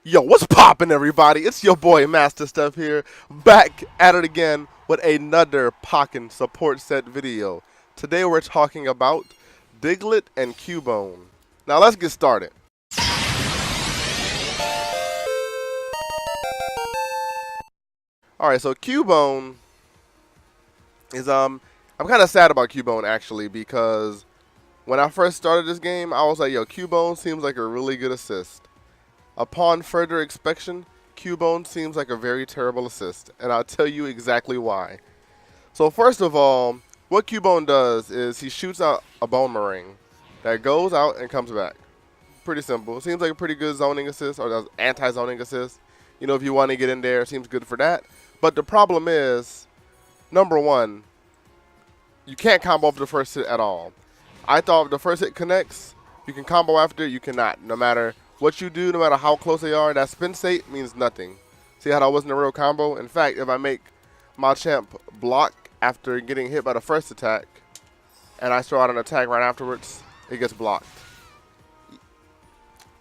Yo, what's poppin', everybody? It's your boy Master Stuff here, back at it again with another Pokken support set video. Today we're talking about Diglett and Cubone. Now let's get started. Alright, so Cubone is I'm kind of sad about Cubone actually, because when I first started this game, I was like, yo, Cubone seems like a really good assist. Upon further inspection, Cubone seems like a very terrible assist, and I'll tell you exactly why. So first of all, what Cubone does is he shoots out a boomerang that goes out and comes back. Pretty simple. Seems like a pretty good zoning assist, or anti-zoning assist. You know, if you want to get in there, it seems good for that. But the problem is, number one, you can't combo off the first hit at all. I thought if the first hit connects, you can combo after, you cannot. No matter what you do, no matter how close they are, that spin state means nothing. See how that wasn't a real combo? In fact, if I make my champ block after getting hit by the first attack, and I throw out an attack right afterwards, it gets blocked.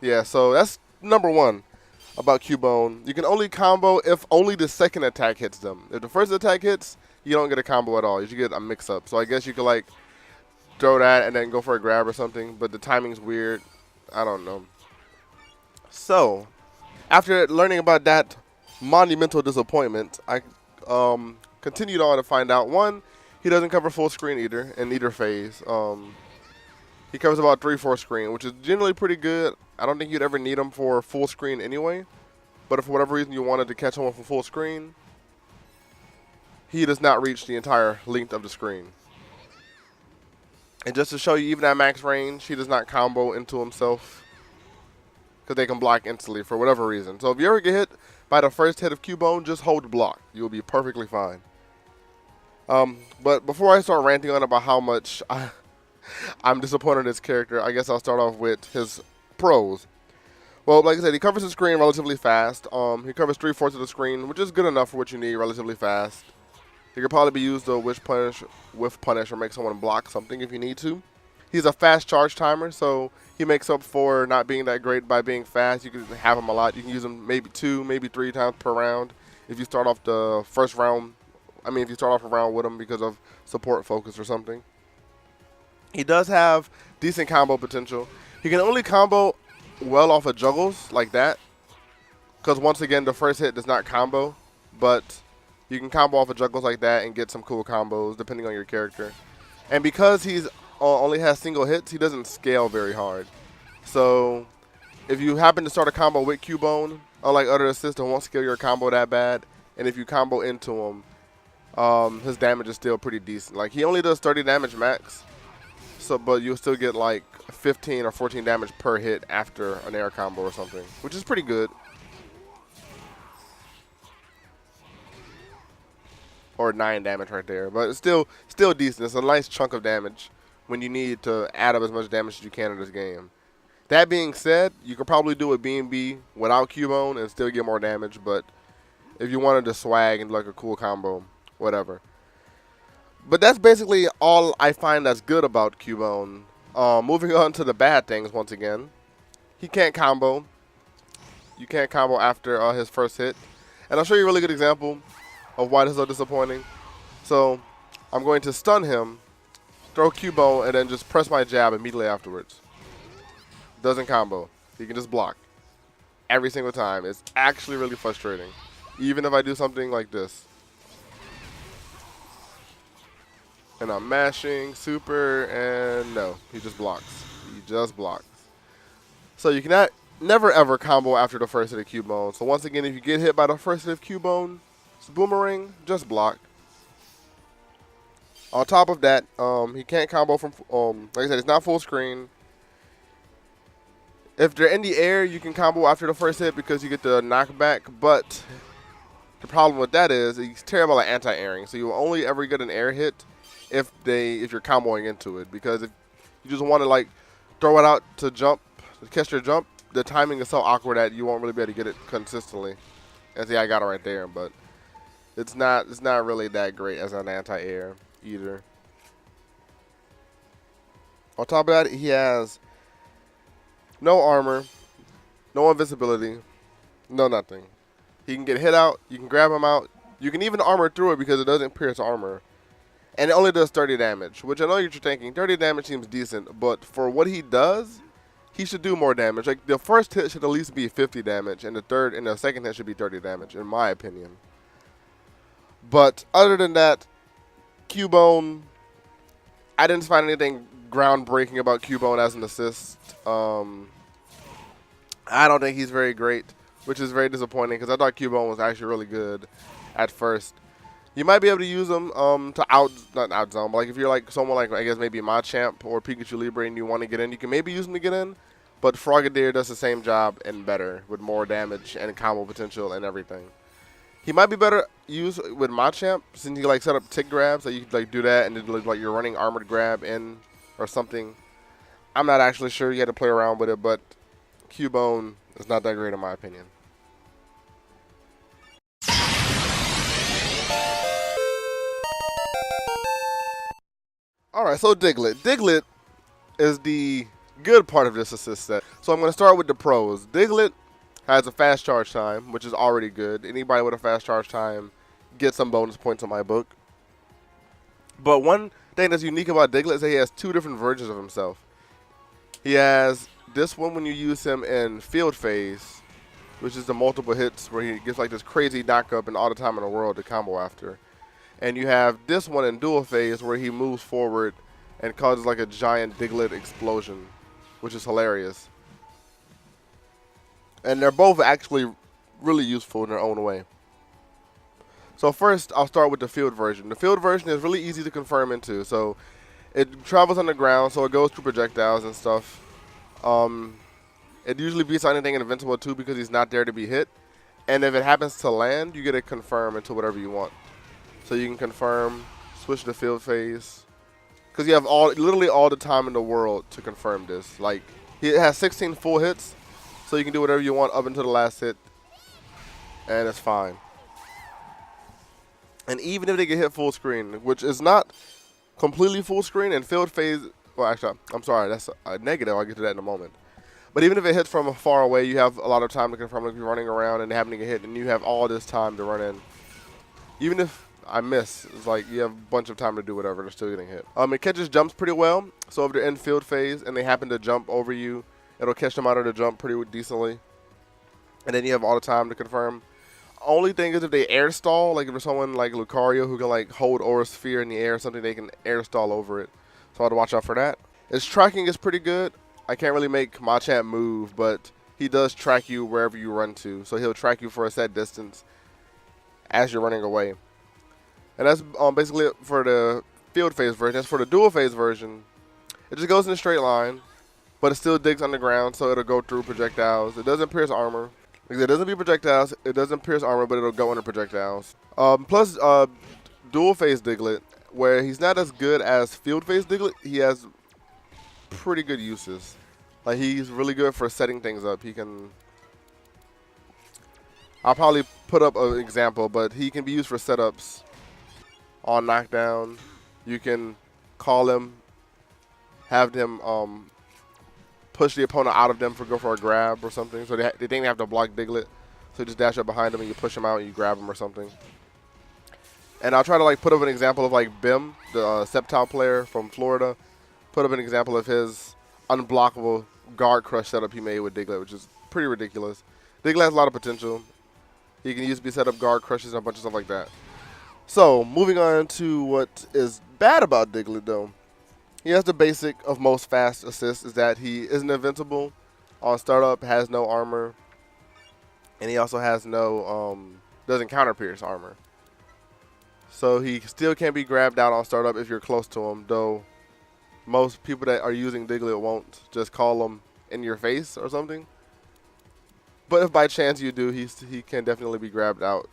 Yeah, so that's number one about Cubone. You can only combo if only the second attack hits them. If the first attack hits, you don't get a combo at all. You should get a mix-up. So I guess you could, like, throw that and then go for a grab or something, but the timing's weird. I don't know. So, after learning about that monumental disappointment, I continued on to find out, one, he doesn't cover full screen either, in either phase. He covers about 3/4 screen, which is generally pretty good. I don't think you'd ever need him for full screen anyway, but if for whatever reason you wanted to catch him for full screen, he does not reach the entire length of the screen. And just to show you, even at max range, he does not combo into himself, because they can block instantly for whatever reason. So if you ever get hit by the first hit of Cubone, just hold block. You'll be perfectly fine. But before I start ranting on about how much I'm disappointed in this character, I guess I'll start off with his pros. Well, like I said, he covers the screen relatively fast. He covers 3/4 of the screen, which is good enough for what you need relatively fast. He could probably be used to whiff punish, or make someone block something if you need to. He's a fast charge timer, so he makes up for not being that great by being fast. You can have him a lot. You can use him maybe 2, maybe 3 times per round if you start off the first round. I mean, if you start off a round with him because of support focus or something. He does have decent combo potential. He can only combo well off of juggles like that, because once again, the first hit does not combo, but you can combo off of juggles like that and get some cool combos depending on your character. And because he's only has single hits, he doesn't scale very hard. So if you happen to start a combo with Cubone, unlike other assists, it won't scale your combo that bad. And if you combo into him, his damage is still pretty decent. Like, he only does 30 damage max, so but you'll still get like 15 or 14 damage per hit after an air combo or something, which is pretty good. Or 9 damage right there, but it's still decent. It's a nice chunk of damage when you need to add up as much damage as you can in this game. That being said, you could probably do a B&B without Cubone and still get more damage, but if you wanted to swag and like a cool combo, whatever. But that's basically all I find that's good about Cubone. Moving on to the bad things once again. He can't combo. You can't combo after his first hit. And I'll show you a really good example of why this is so disappointing. So I'm going to stun him, throw Cubone, and then just press my jab immediately afterwards. Doesn't combo. He can just block every single time. It's actually really frustrating, even if I do something like this. And I'm mashing, super, and no, he just blocks. He just blocks. So you cannot never ever combo after the first hit of Cubone. So once again, if you get hit by the first hit of Cubone, it's boomerang, just block. On top of that, he can't combo from, like I said, it's not full screen. If they're in the air, you can combo after the first hit because you get the knockback, but the problem with that is he's terrible at anti-airing, so you will only ever get an air hit if you're comboing into it, because if you just want to like throw it out to jump, to catch your jump, the timing is so awkward that you won't really be able to get it consistently. And see, I got it right there, but it's not really that great as an anti-air either. On top of that, he has no armor, no invisibility, No, nothing. He can get hit out. You can grab him out. You can even armor through it because it doesn't pierce armor. And it only does 30 damage, which I know you're thinking 30 damage seems decent, but for what he does, he should do more damage. Like the first hit should at least be 50 damage, and the second hit should be 30 damage, in my opinion. But other than that, Cubone, I didn't find anything groundbreaking about Cubone as an assist. I don't think he's very great, which is very disappointing because I thought Cubone was actually really good at first. You might be able to use him to not outzone, but like if you're like someone like I guess maybe Machamp or Pikachu Libre and you want to get in, you can maybe use him to get in. But Frogadier does the same job and better with more damage and combo potential and everything. He might be better used with Machamp since you like set up tick grabs, so you could like do that and then like you're running armored grab in or something. I'm not actually sure. You had to play around with it, but Cubone is not that great in my opinion. All right, so Diglett. Diglett is the good part of this assist set. So I'm going to start with the pros. Diglett has a fast charge time, which is already good. Anybody with a fast charge time gets some bonus points in my book. But one thing that's unique about Diglett is that he has two different versions of himself. He has this one when you use him in field phase, which is the multiple hits where he gets like this crazy knockup and all the time in the world to combo after. And you have this one in dual phase where he moves forward and causes like a giant Diglett explosion, which is hilarious. And they're both actually really useful in their own way. So first, I'll start with the field version. The field version is really easy to confirm into. So it travels on the ground, so it goes through projectiles and stuff. It usually beats anything invincible too because he's not there to be hit. And if it happens to land, you get to confirm into whatever you want. So you can confirm, switch to field phase, because you have literally all the time in the world to confirm this. Like he has 16 full hits, so you can do whatever you want up until the last hit, and it's fine. And even if they get hit full screen, which is not completely full screen, and field phase, well actually, I'm sorry, that's a negative. I'll get to that in a moment. But even if it hits from far away, you have a lot of time to confirm. Like you're running around and having to get hit, and you have all this time to run in. Even if I miss, it's like you have a bunch of time to do whatever, they're still getting hit. It catches jumps pretty well, so if they're in field phase and they happen to jump over you, it'll catch them out of the jump pretty decently. And then you have all the time to confirm. Only thing is if they air stall, like if there's someone like Lucario who can like hold Aura Sphere in the air or something, they can air stall over it. So I have to watch out for that. Its tracking is pretty good. I can't really make Machamp move, but he does track you wherever you run to. So he'll track you for a set distance as you're running away. And that's basically it for the field phase version. As for the dual phase version, it just goes in a straight line, but it still digs underground, so it'll go through projectiles. It doesn't pierce armor. It doesn't be projectiles. It doesn't pierce armor, but it'll go into projectiles. Plus, dual phase Diglett, where he's not as good as field phase Diglett, he has pretty good uses. Like he's really good for setting things up. He can. I'll probably put up an example, but he can be used for setups. On knockdown, you can call him, have them push the opponent out of them go for a grab or something. So they think they have to block Diglett, so you just dash up behind him and you push him out and you grab him or something. And I'll try to like put up an example of like Bim, the Sceptile player from Florida, put up an example of his unblockable guard crush setup he made with Diglett, which is pretty ridiculous. Diglett has a lot of potential. He can use to be set up guard crushes and a bunch of stuff like that. So, moving on to what is bad about Diglett, though. He has the basic of most fast assists, is that he isn't invincible. On startup, has no armor. And he also has no, doesn't counter pierce armor. So, he still can't be grabbed out on startup if you're close to him, though most people that are using Diglett won't just call him in your face or something. But if by chance you do, he can definitely be grabbed out.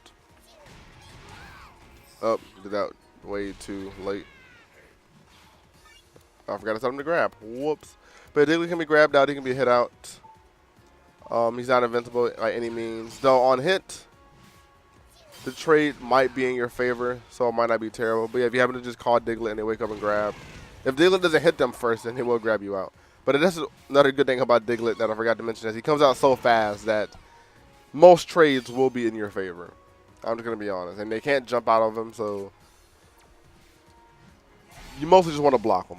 Oh, did that way too late. I forgot to tell him to grab. Whoops. But Diglett can be grabbed out. He can be hit out. He's not invincible by any means. Though on hit, the trade might be in your favor, so it might not be terrible. But yeah, if you happen to just call Diglett and they wake up and grab. If Diglett doesn't hit them first, then he will grab you out. But that's another good thing about Diglett that I forgot to mention is he comes out so fast that most trades will be in your favor. I'm just going to be honest. And they can't jump out of them, so you mostly just want to block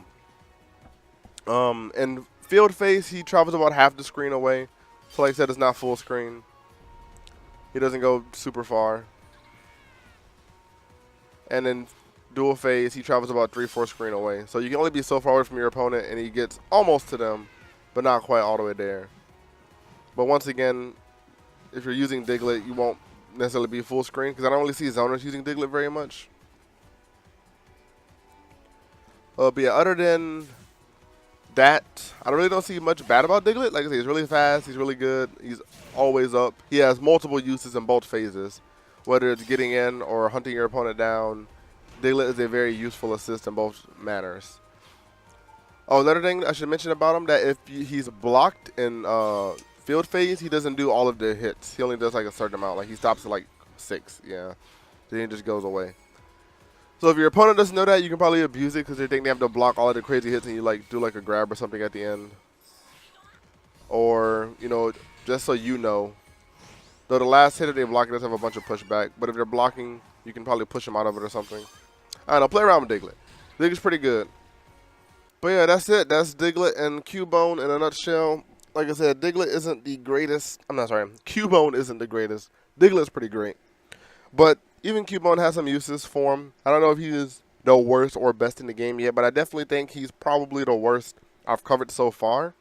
them. And field phase, he travels about half the screen away. So like I said, it's not full screen. He doesn't go super far. And then dual phase, he travels about 3/4 screen away. So you can only be so far away from your opponent, and he gets almost to them, but not quite all the way there. But once again, if you're using Diglett, you won't necessarily be full screen, because I don't really see zoners using Diglett very much. But yeah, other than that, I really don't see much bad about Diglett. Like I say, he's really fast, he's really good, he's always up. He has multiple uses in both phases, whether it's getting in or hunting your opponent down. Diglett is a very useful assist in both manners. Oh, another thing I should mention about him, that if he's blocked in field phase, he doesn't do all of the hits. He only does like a certain amount. Like he stops at like 6, yeah. Then he just goes away. So if your opponent doesn't know that, you can probably abuse it because they think they have to block all of the crazy hits and you like do like a grab or something at the end. Or, you know, just so you know. Though the last hit that they block does have a bunch of pushback, but if they're blocking, you can probably push them out of it or something. I don't know, play around with Diglett. Diglett's pretty good. But yeah, that's it. That's Diglett and Cubone in a nutshell. Like I said, Diglett isn't the greatest. I'm not sorry. Cubone isn't the greatest. Diglett's pretty great. But even Cubone has some uses for him. I don't know if he is the worst or best in the game yet, but I definitely think he's probably the worst I've covered so far.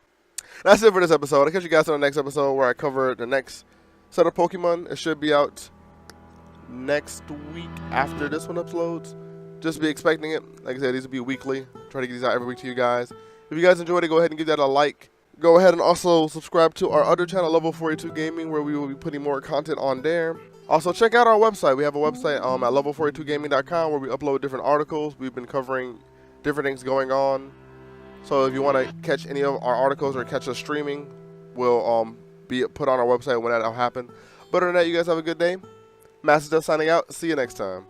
That's it for this episode. I'll catch you guys on the next episode where I cover the next set of Pokemon. It should be out next week after this one uploads. Just be expecting it. Like I said, these will be weekly. Try to get these out every week to you guys. If you guys enjoyed it, go ahead and give that a like. Go ahead and also subscribe to our other channel, Level 42 Gaming, where we will be putting more content on there. Also, check out our website. We have a website at level42gaming.com where we upload different articles. We've been covering different things going on. So if you want to catch any of our articles or catch us streaming, we'll be put on our website when that'll happen. But other than that, you guys have a good day. Master Stuff signing out. See you next time.